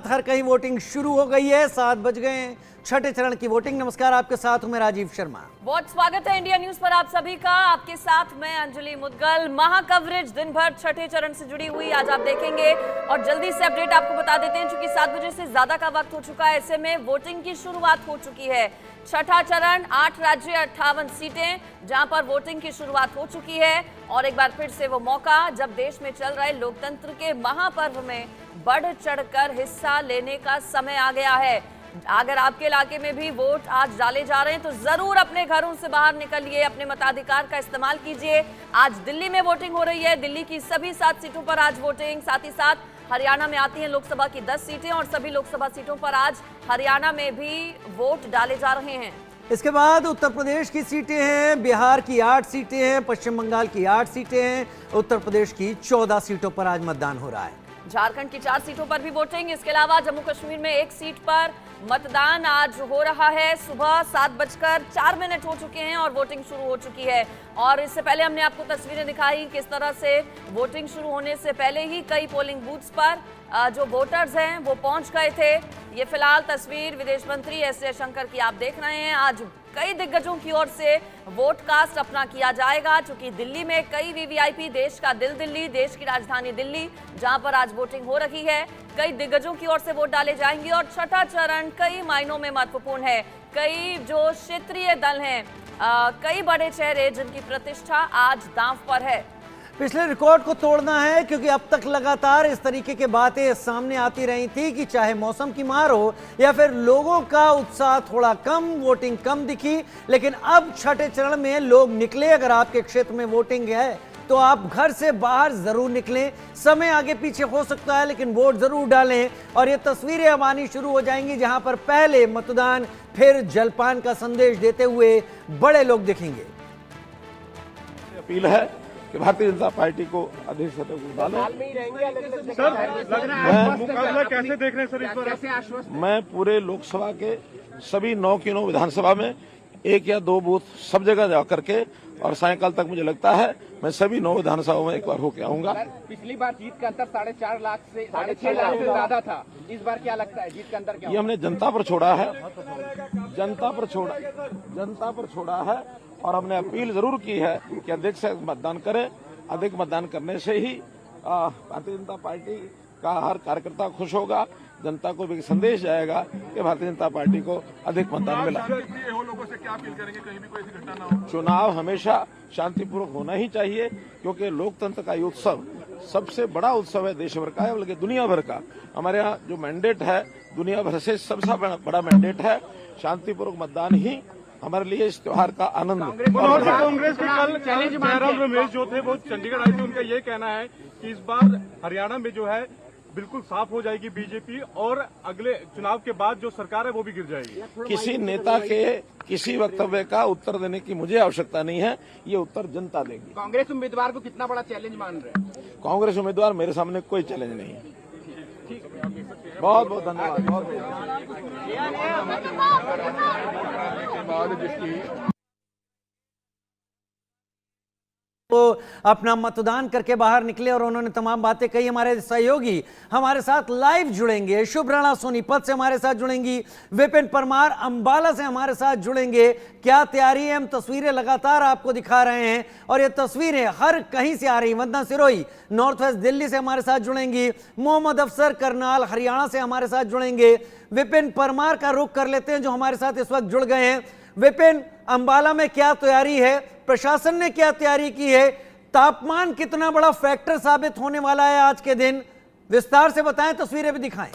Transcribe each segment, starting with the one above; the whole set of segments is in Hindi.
हर कहीं वोटिंग शुरू हो गई है। 7 बज गए हैं, छठे चरण की वोटिंग। नमस्कार, आपके साथ हूं मैं राजीव शर्मा। बहुत स्वागत है इंडिया न्यूज पर आप सभी का। आपके साथ मैं अंजलि मुदगल। महा कवरेज दिन भर छठे चरण से जुड़ी हुई आज आप देखेंगे और जल्दी से अपडेट आपको बता देते हैं, क्योंकि 7 बजे से ज्यादा का वक्त हो चुका है। ऐसे में वोटिंग की शुरुआत हो चुकी है। छठा चरण, 8 राज्य 58 सीटें, जहां पर वोटिंग की शुरुआत हो चुकी है। और एक बार फिर से वो मौका जब देश में चल रहे लोकतंत्र के महापर्व में बढ़ चढ़कर हिस्सा लेने का समय आ गया है। अगर आपके इलाके में भी वोट आज डाले जा रहे हैं तो जरूर अपने घरों से बाहर निकलिए, अपने मताधिकार का इस्तेमाल कीजिए। आज दिल्ली में वोटिंग हो रही है। दिल्ली की सभी 7 सीटों पर आज वोटिंग, साथ ही साथ हरियाणा में आती हैं लोकसभा की 10 सीटें और सभी लोकसभा सीटों पर आज हरियाणा में भी वोट डाले जा रहे हैं। इसके बाद उत्तर प्रदेश की सीटें हैं, बिहार की 8 सीटें हैं, पश्चिम बंगाल की 8 सीटें हैं, उत्तर प्रदेश की 14 सीटों पर आज मतदान हो रहा है। झारखंड की 4 सीटों पर भी वोटिंग। इसके अलावा जम्मू कश्मीर में 1 सीट पर मतदान आज हो रहा है। सुबह 7:04 हो चुके हैं और वोटिंग शुरू हो चुकी है। और इससे पहले हमने आपको तस्वीरें दिखाई किस तरह से वोटिंग शुरू होने से पहले ही कई पोलिंग बूथ्स पर जो वोटर्स हैं वो पहुंच गए थे। ये फिलहाल तस्वीर विदेश मंत्री एस जयशंकर की आप देख रहे हैं। आज कई दिग्गजों की ओर से वोट कास्ट अपना किया जाएगा, क्योंकि दिल्ली में कई वीवीआईपी, देश का दिल दिल्ली, देश की राजधानी दिल्ली, जहां पर आज वोटिंग हो रही है, कई दिग्गजों की ओर से वोट डाले जाएंगे। और छठा चरण कई मायनों में महत्वपूर्ण है। कई जो क्षेत्रीय दल हैं, कई बड़े चेहरे जिनकी प्रतिष्ठा आज दांव पर है। पिछले रिकॉर्ड को तोड़ना है, क्योंकि अब तक लगातार इस तरीके की बातें सामने आती रही थी कि चाहे मौसम की मार हो या फिर लोगों का उत्साह थोड़ा कम, वोटिंग कम दिखी। लेकिन अब छठे चरण में लोग निकले। अगर आपके क्षेत्र में वोटिंग है तो आप घर से बाहर जरूर निकलें। समय आगे पीछे हो सकता है, लेकिन वोट जरूर डालें। और ये तस्वीरें अब आनी शुरू हो जाएंगी, जहां पर पहले मतदान, फिर जलपान का संदेश देते हुए बड़े लोग दिखेंगे। अपील है कि भारतीय जनता पार्टी को अधिक से अधिक डालें। सर, लग रहा है मुकाबला कैसे देख रहे हैं सर इस बार? मैं पूरे लोकसभा के सभी 9 की 9 विधानसभा में 1 या 2 बूथ सब जगह जा करके और सायंकाल तक मुझे लगता है मैं सभी 9 विधानसभाओं में एक बार होके आऊंगा। पिछली बार जीत का अंतर 4.5 लाख से 6.5 लाख से ज्यादा था। इस बार क्या लगता है जीत का अंतर क्या? ये हमने जनता पर छोड़ा है, जनता पर छोड़ा है। और हमने अपील जरूर की है कि अधिक से मतदान करें। अधिक मतदान करने से ही भारतीय जनता पार्टी का हर कार्यकर्ता खुश होगा। जनता को भी संदेश जाएगा कि भारतीय जनता पार्टी को अधिक मतदान मिला। लोगों से क्या अपील करेंगे, कहीं भी कोई ऐसी घटना ना हो? चुनाव हमेशा शांतिपूर्वक होना ही चाहिए, क्योंकि लोकतंत्र का ये उत्सव सबसे बड़ा उत्सव है देश भर का, बल्कि दुनिया भर का। हमारे यहाँ जो मैंडेट है, दुनिया भर से सबसे बड़ा मैंडेट है। शांतिपूर्वक मतदान ही हमारे लिए इस त्योहार का आनंद। कांग्रेस के कल जयराम रमेश जो थे वो चंडीगढ़ आए थे, उनका ये कहना है कि इस बार हरियाणा में जो है बिल्कुल साफ हो जाएगी बीजेपी और अगले चुनाव के बाद जो सरकार है वो भी गिर जाएगी। किसी नेता के किसी वक्तव्य का उत्तर देने की मुझे आवश्यकता नहीं है, ये उत्तर जनता देगी। कांग्रेस उम्मीदवार को कितना बड़ा चैलेंज मान रहे हैं? कांग्रेस उम्मीदवार मेरे सामने कोई चैलेंज नहीं है। बहुत बहुत धन्यवाद। वो अपना मतदान करके बाहर निकले और उन्होंने तमाम बातें कही। हमारे सहयोगी हमारे साथ लाइव जुड़ेंगे। शुभ राणा सोनीपत से हमारे साथ जुड़ेंगी, विपिन परमार अंबाला से हमारे साथ जुड़ेंगे। क्या तैयारी है, हम तस्वीरें लगातार आपको दिखा रहे हैं और ये तस्वीरें हर कहीं से आ रही। वंदना सिरोही नॉर्थ वेस्ट दिल्ली से हमारे साथ जुड़ेंगी। मोहम्मद अफसर करनाल हरियाणा से हमारे साथ जुड़ेंगे। विपिन परमार का रुख कर लेते हैं जो हमारे साथ इस वक्त जुड़ गए हैं। विपिन, अंबाला में क्या तैयारी है, प्रशासन ने क्या तैयारी की है, तापमान कितना बड़ा फैक्टर साबित होने वाला है आज के दिन, विस्तार से बताएं, तस्वीरें भी दिखाएं।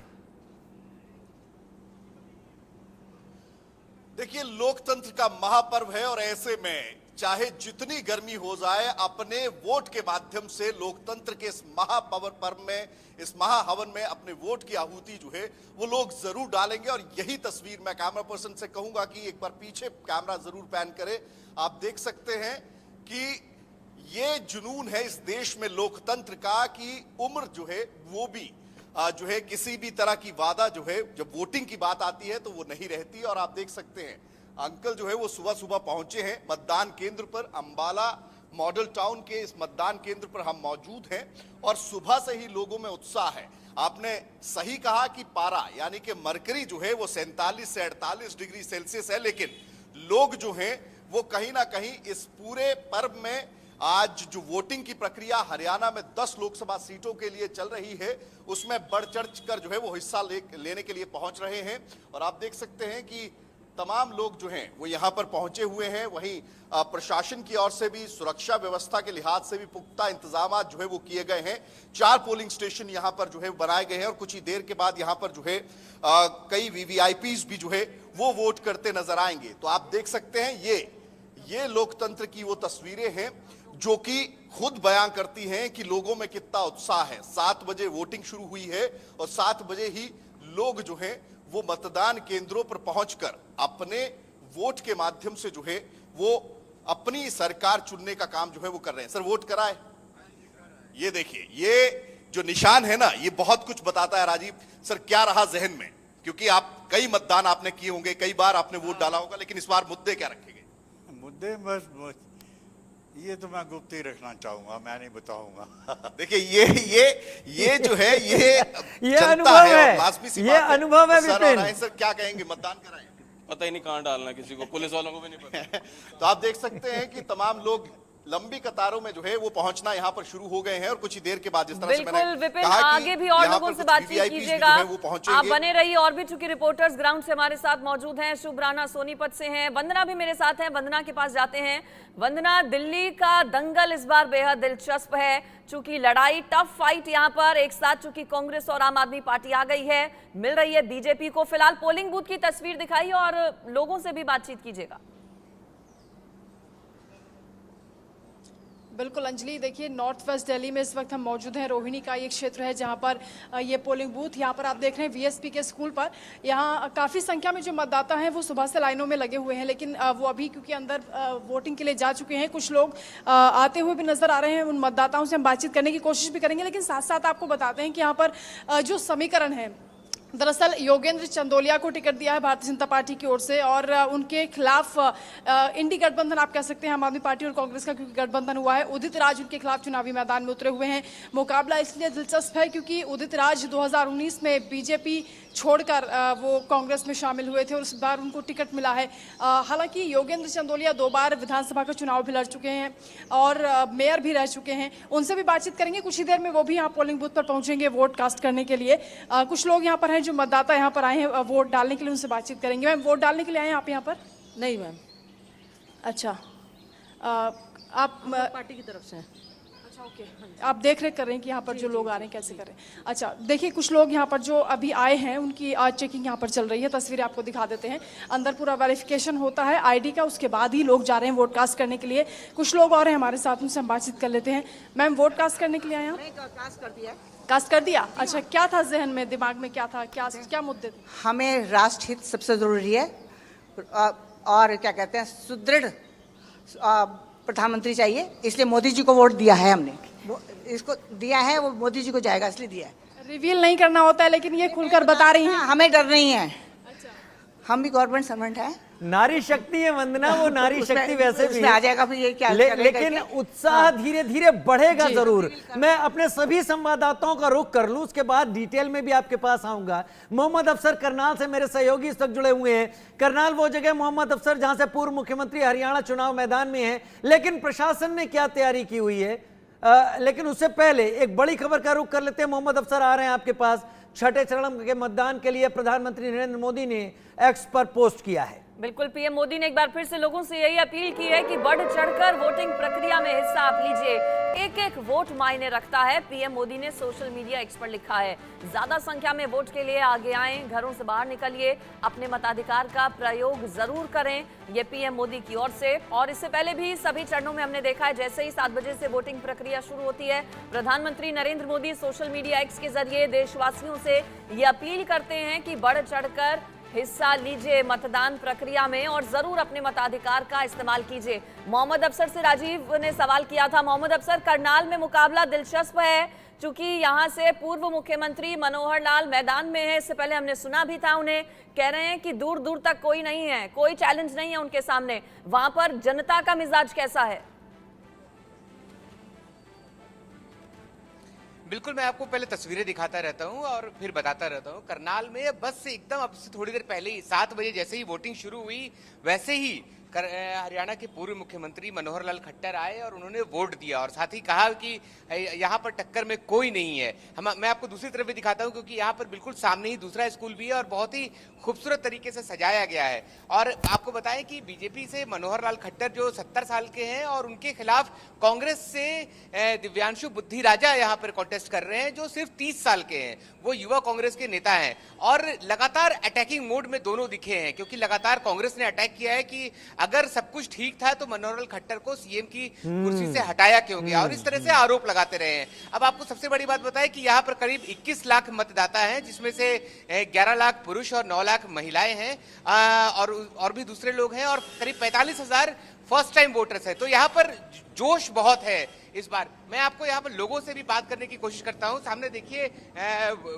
देखिए, लोकतंत्र का महापर्व है और ऐसे में चाहे जितनी गर्मी हो जाए, अपने वोट के माध्यम से लोकतंत्र के इस महापर्व में, इस महाहवन में अपने वोट की आहुति जो है वो लोग जरूर डालेंगे। और यही तस्वीर मैं कैमरा पर्सन से कहूंगा कि एक बार पीछे कैमरा जरूर पैन करे। आप देख सकते हैं कि ये जुनून है इस देश में लोकतंत्र का कि उम्र जो है वो भी जो है किसी भी तरह की वादा जो है, जब वोटिंग की बात आती है तो वो नहीं रहती। और आप देख सकते हैं अंकल जो है वो सुबह सुबह पहुंचे हैं मतदान केंद्र पर। अंबाला मॉडल टाउन के इस मतदान केंद्र पर हम मौजूद हैं और सुबह से ही लोगों में उत्साह है। आपने सही कहा कि पारा यानी कि मरकरी जो है वो 47 से 48 डिग्री सेल्सियस है, लेकिन लोग जो हैं वो कहीं ना कहीं इस पूरे पर्व में, आज जो वोटिंग की प्रक्रिया हरियाणा में 10 लोकसभा सीटों के लिए चल रही है, उसमें बढ़ चढ़ कर जो है वो हिस्सा लेने के लिए पहुंच रहे हैं। और आप देख सकते हैं कि तमाम लोग जो हैं वो यहां पर पहुंचे हुए हैं। वहीं प्रशासन की ओर से भी सुरक्षा व्यवस्था के लिहाज से भी पुख्ता इंतजाम जो है वो किए गए हैं। 4 पोलिंग स्टेशन यहां पर जो है बनाए गए हैं और कुछ ही देर के बाद यहां पर जो है कई वीवीआईपीज भी जो है वो वोट करते नजर आएंगे। तो आप देख सकते हैं ये लोकतंत्र की वो तस्वीरें हैं जो कि खुद बयां करती हैं कि लोगों में कितना उत्साह है। 7 बजे वोटिंग शुरू हुई है और 7 बजे ही लोग जो हैं वो मतदान केंद्रों पर पहुंचकर अपने वोट के माध्यम से जो है वो अपनी सरकार चुनने का काम जो है वो कर रहे हैं। सर, वोट कराए? ये देखिए, ये जो निशान है ना, ये बहुत कुछ बताता है। राजीव सर, क्या रहा जहन में? क्योंकि आप कई मतदान आपने किए होंगे, कई बार आपने वोट डाला होगा, लेकिन इस बार मुद्दे क्या रखेंगे? मुद्दे बस ये तो मैं गुप्त ही रखना चाहूंगा, मैं नहीं बताऊंगा। देखिए, ये जो है ये अनुभव है, और लाजमी सी ये बात है। अनुभव है तो सर, विपिन। और सर क्या कहेंगे? मतदान कराएं? पता ही नहीं कहाँ डालना किसी को, पुलिस वालों को भी नहीं पता। तो आप देख सकते हैं कि तमाम लोग लंबी कतारों में जो है वो पहुंचना यहाँ पर शुरू हो गए हैं और कुछ ही देर के बाद, जिस तरह से मैंने बिल्कुल विपिन, कहा कि आगे भी और यहाँ लोगों पर से कुछ बातचीत VVIPs भी कीजिएगा। जो है वो पहुंचेंगे। आप बने रहिए, और भी चूंकि रिपोर्टर्स ग्राउंड से हमारे साथ मौजूद हैं। शुभ राणा सोनीपत से हैं, वंदना भी मेरे साथ हैं। वंदना के पास जाते हैं। वंदना, दिल्ली का दंगल इस बार बेहद दिलचस्प है, चूंकि लड़ाई, टफ फाइट यहाँ पर एक साथ, चूंकि कांग्रेस और आम आदमी पार्टी आ गई है, मिल रही है बीजेपी को। फिलहाल पोलिंग बूथ की तस्वीर दिखाइए और लोगों से भी बातचीत कीजिएगा। बिल्कुल अंजलि, देखिए नॉर्थ वेस्ट दिल्ली में इस वक्त हम मौजूद हैं। रोहिणी का ये क्षेत्र है जहां पर ये पोलिंग बूथ, यहाँ पर आप देख रहे हैं वीएसपी के स्कूल पर। यहाँ काफ़ी संख्या में जो मतदाता हैं वो सुबह से लाइनों में लगे हुए हैं, लेकिन वो अभी क्योंकि अंदर वोटिंग के लिए जा चुके हैं। कुछ लोग आते हुए भी नजर आ रहे हैं। उन मतदाताओं से हम बातचीत करने की कोशिश भी करेंगे, लेकिन साथ साथ आपको बताते हैं कि यहाँ पर जो समीकरण है, दरअसल योगेंद्र चंदोलिया को टिकट दिया है भारतीय जनता पार्टी की ओर से, और उनके खिलाफ इंडी गठबंधन आप कह सकते हैं, आम आदमी पार्टी और कांग्रेस का क्योंकि गठबंधन हुआ है। उदित राज उनके खिलाफ चुनावी मैदान में उतरे हुए हैं। मुकाबला इसलिए दिलचस्प है क्योंकि उदित राज 2019 में बीजेपी छोड़कर वो कांग्रेस में शामिल हुए थे और इस बार उनको टिकट मिला है। हालांकि योगेंद्र चंदोलिया 2 बार विधानसभा का चुनाव भी लड़ चुके हैं और मेयर भी रह चुके हैं। उनसे भी बातचीत करेंगे। कुछ ही देर में वो भी यहाँ पोलिंग बूथ पर पहुंचेंगे वोट कास्ट करने के लिए। कुछ लोग यहाँ पर हैं जो मतदाता यहाँ पर आए हैं वोट डालने के लिए, उनसे बातचीत करेंगे। मैम, वोट डालने के लिए आए हैं आप यहाँ पर? नहीं मैम, अच्छा, आप पार्टी की तरफ से हैं। अच्छा, ओके। आप देख रेख कर रहे हैं कि यहाँ पर जो लोग आ रहे हैं कैसे करें। अच्छा, देखिए कुछ लोग यहाँ पर जो अभी आए हैं उनकी आज चेकिंग यहाँ पर चल रही है। तस्वीरें आपको दिखा देते हैं। अंदर पूरा वेरिफिकेशन होता है आईडी का, उसके बाद ही लोग जा रहे हैं वोट कास्ट करने के लिए। कुछ लोग और हैं हमारे साथ, उनसे हम बातचीत कर लेते हैं। मैम, वोट कास्ट करने के लिए आए हैं? कास्ट कर दिया। कास्ट कर दिया? अच्छा, क्या था जहन में, दिमाग में क्या था, क्या मुद्दे थे? हमें राष्ट्र हित सबसे जरूरी है और क्या कहते हैं, सुदृढ़ प्रधानमंत्री चाहिए, इसलिए मोदी जी को वोट दिया है हमने। इसको दिया है, वो मोदी जी को जाएगा इसलिए दिया है। रिवील नहीं करना होता है, लेकिन ये खुलकर बता रही हैं। हमें डर नहीं है। अच्छा। हम भी गवर्नमेंट सर्वेंट हैं। नारी शक्ति है वंदना, वो नारी शक्ति वैसे भी आ जाएगा फिर ये क्या लेकिन उत्साह धीरे धीरे बढ़ेगा जरूर। मैं अपने सभी संवाददाताओं का रुख कर लूं, उसके बाद डिटेल में भी आपके पास आऊंगा। मोहम्मद अफसर करनाल से मेरे सहयोगी इस वक्त जुड़े हुए हैं। करनाल वो जगह मोहम्मद अफसर जहां से पूर्व मुख्यमंत्री हरियाणा चुनाव मैदान में है, लेकिन प्रशासन ने क्या तैयारी की हुई है? लेकिन उससे पहले एक बड़ी खबर का रुख कर लेते हैं। मोहम्मद अफसर आ रहे हैं आपके पास। 6ठे चरण के मतदान के लिए प्रधानमंत्री नरेंद्र मोदी ने एक्स पर पोस्ट किया है। बिल्कुल, पीएम मोदी ने एक बार फिर से लोगों से यही अपील की है कि बढ़ चढ़कर वोटिंग प्रक्रिया में हिस्सा आप लीजिए। एक एक वोट मायने रखता है, पीएम मोदी ने सोशल मीडिया एक्स पर लिखा है। ज्यादा संख्या में वोट के लिए आगे आएं, घरों से बाहर निकलिए, अपने मताधिकार का प्रयोग जरूर करें, ये पीएम मोदी की ओर से। और इससे पहले भी सभी चरणों में हमने देखा है, जैसे ही 7 बजे से वोटिंग प्रक्रिया शुरू होती है, प्रधानमंत्री Narendra Modi social media x के जरिए देशवासियों से ये अपील करते हैं कि बढ़ चढ़कर हिस्सा लीजिए मतदान प्रक्रिया में और जरूर अपने मताधिकार का इस्तेमाल कीजिए। मोहम्मद अफसर से राजीव ने सवाल किया था। मोहम्मद अफसर, करनाल में मुकाबला दिलचस्प है, चूंकि यहां से पूर्व मुख्यमंत्री मनोहर लाल मैदान में है। इससे पहले हमने सुना भी था उन्हें, कह रहे हैं कि दूर दूर तक कोई नहीं है, कोई चैलेंज नहीं है उनके सामने। वहां पर जनता का मिजाज कैसा है? बिल्कुल, मैं आपको पहले तस्वीरें दिखाता रहता हूं और फिर बताता रहता हूं। करनाल में बस एकदम अब से थोड़ी देर पहले ही 7 बजे जैसे ही वोटिंग शुरू हुई, वैसे ही हरियाणा के पूर्व मुख्यमंत्री मनोहर लाल खट्टर आए और उन्होंने वोट दिया और साथ ही कहा कि यहाँ पर टक्कर में कोई नहीं है। मैं आपको दूसरी तरफ भी दिखाता हूँ, क्योंकि यहाँ पर बिल्कुल सामने ही दूसरा स्कूल भी है और बहुत ही खूबसूरत तरीके से सजाया गया है। और आपको बताएं कि बीजेपी से मनोहर लाल खट्टर जो 70 साल के हैं और उनके खिलाफ कांग्रेस से दिव्यांशु बुद्धि राजा यहाँ पर कॉन्टेस्ट कर रहे हैं, जो सिर्फ 30 साल के हैं। वो युवा कांग्रेस के नेता हैं और लगातार अटैकिंग मोड में दोनों दिखे हैं, क्योंकि लगातार कांग्रेस ने अटैक किया है कि अगर सब कुछ ठीक था तो मनोहर लाल खट्टर को सीएम की कुर्सी से हटाया क्यों गया, और इस तरह से आरोप लगाते रहे हैं। अब आपको सबसे बड़ी बात बताएं कि यहाँ पर करीब 21 लाख मतदाता हैं, जिसमें से 11 लाख पुरुष और 9 लाख महिलाएं हैं और भी दूसरे लोग हैं, और करीब 45,000 फर्स्ट टाइम वोटर्स हैं। तो यहाँ पर जोश बहुत है इस बार। मैं आपको यहाँ पर लोगों से भी बात करने की कोशिश करता हूँ। सामने देखिए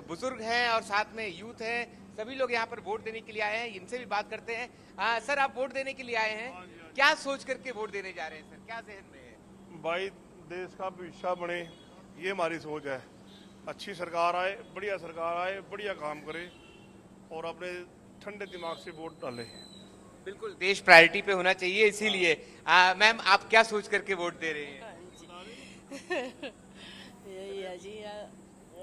बुजुर्ग हैं और साथ में यूथ हैं, सभी लोग यहाँ पर वोट देने के लिए आए हैं। इनसे भी बात करते हैं। सर, आप वोट देने के लिए आए हैं, क्या सोच करके वोट देने जा रहे हैं सर, क्या जहन में है? भाई, देश का भविष्य बने, ये हमारी सोच है। अच्छी सरकार आए, बढ़िया सरकार आए, बढ़िया काम करे और अपने ठंडे दिमाग से वोट डाले। बिल्कुल, देश प्रायोरिटी पे होना चाहिए, इसीलिए। मैम, आप क्या सोच करके वोट दे रहे हैं? यही है जी,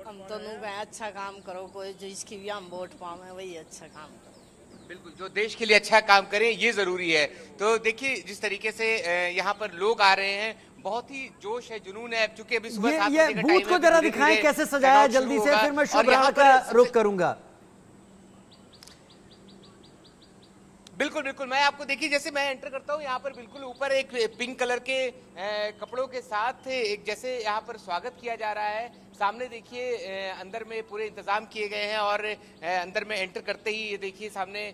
हम तो अच्छा काम करो, कोई जिसकी भी हम वोट पावे वही अच्छा काम करो। बिल्कुल, जो देश के लिए अच्छा काम करें ये जरूरी है। तो देखिए जिस तरीके से यहाँ पर लोग आ रहे हैं, बहुत ही जोश है, जुनून है। चूंकि अभी सुबह 7 बजे का टाइम है, बूथ को जरा दिखाएं कैसे सजाया जल्दी से, फिर मैं शुभ राणा का रुख करूंगा। बिल्कुल बिल्कुल, मैं आपको देखिए जैसे मैं एंटर करता हूँ, यहाँ पर बिल्कुल ऊपर एक पिंक कलर के कपड़ों के साथ एक जैसे यहाँ पर स्वागत किया जा रहा है। सामने देखिए अंदर में पूरे इंतजाम किए गए हैं और अंदर में एंटर करते ही ये देखिए सामने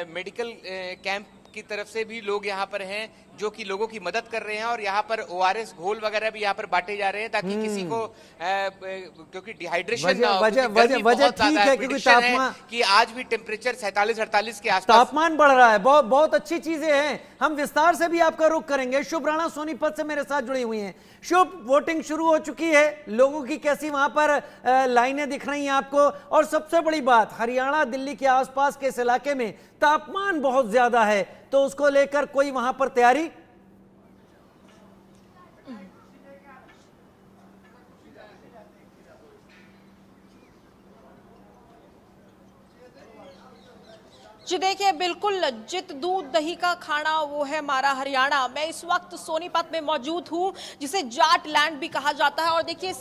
मेडिकल कैंप की तरफ से भी लोग यहाँ पर हैं जो कि लोगों की मदद कर रहे हैं, और यहाँ पर ORS घोल वगैरह भी यहाँ पर बांटे जा रहे हैं ताकि किसी को क्योंकि डिहाइड्रेशन ना हो। वजह ठीक है, क्योंकि तापमान कि आज भी टेम्परेचर 47-48 के आसपास तापमान बढ़ रहा है। बहुत बहुत अच्छी चीजें हैं, हम विस्तार से भी आपका रुख करेंगे। शुभ राणा सोनीपत से मेरे साथ जुड़ी हुई हैं। शुभ, वोटिंग शुरू हो चुकी है, लोगों की कैसी वहां पर लाइनें दिख रही हैं आपको? और सबसे बड़ी बात, हरियाणा दिल्ली के आसपास के इस इलाके में तापमान बहुत ज्यादा है, तो उसको लेकर कोई वहां पर तैयारी? जी देखिए, बिल्कुल जित दूध दही का खाना वो है हमारा हरियाणा। मैं इस वक्त सोनीपत में मौजूद हूँ, जिसे जाट लैंड भी कहा जाता है। और देखिए